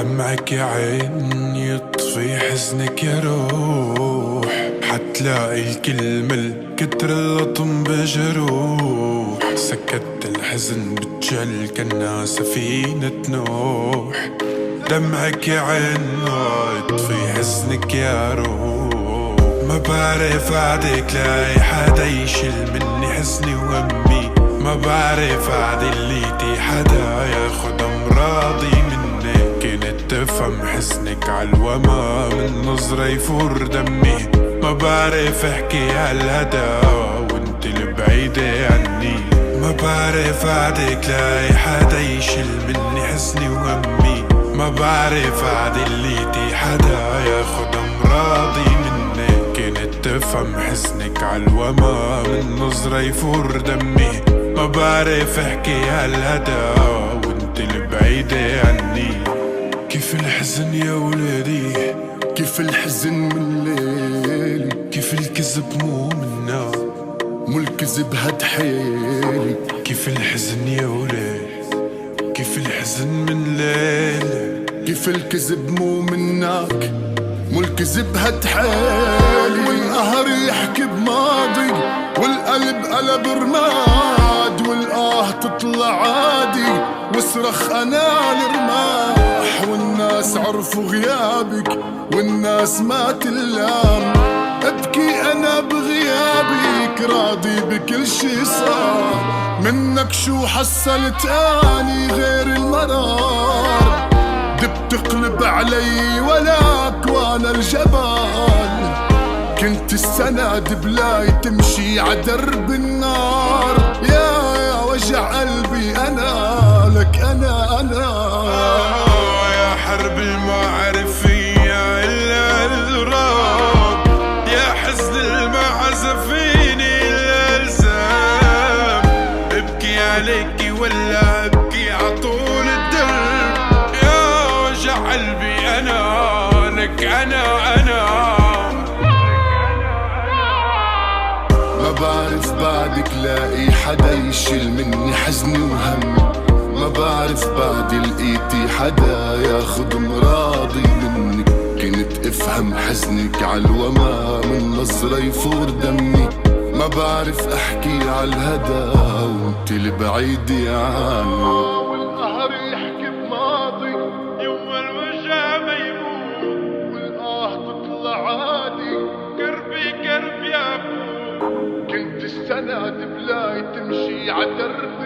دمعك يا عين يطفي حزنك يا روح، حتلاقي الكلمة الكتر اللطم بجروح. سكت الحزن بتجل كأنها سفينة نوح. دمعك يا عين يطفي حزنك يا روح. ما بعرف عادك لاقي حدا يشيل مني حزني وهمي. ما بعرف عدليتي حدا ياخد امراضي مني. كنت تفهم حزنك عالوما من نظرة يفور دمي. ما بعرف احكي عالهدا وانت البعيدة عني. ما بعرف عادك لاقي حدا يشيل مني حزني وهمي. ما بعرف عدليتي حدا ياخد امراضي مني. كنت تفهم حزنك عالوما من نظرة يفور دمي. ما بعرف احكي عالهدا وانت البعيدة عني. كيف الحزن يا ولادي، كيف الحزن من ليلي، كيف الكذب مو منا، مو الكذب هاد حيلي. كيف الحزن يا ولاد، كيف الحزن من ليل. كيف الكذب مو منك، مو الكذب هاد حيلي. والقهر يحكي بماضي والقلب قلب رماد. والآه تطلع عادي واصرخ انا لرماح. والناس عرفوا غيابك والناس ما تلام. ابكي انا بغيابك راضي بكل شي صار. منك شو حصلت اني غير المرار. بتقلب علي ولاك وانا الجبال. كنت السند بلاي تمشي عدرب النار. يا وجع قلبي انا لك انا يا حرب المعرفية الا الراب. يا حزن المعزفيني الا الزام. ابكي عليكي ولا ابكي عطول الدرب. يا وجع قلبي انا لك انا. ما بعرف بعدك لاقي حدا يشيل مني حزني وهمي. ما بعرف بعد لقيتي حدا ياخد مراضي منك. كنت افهم حزنك عالوما من نظرة يفور دمي. ما بعرف احكي عالهدا وانت البعيدة عني. والقهر يحكي بماضي يوم الوجع ما يموت. والآه تطلع عادي قربي قرب يا ابو. كنت السند بلاي تمشي عدرب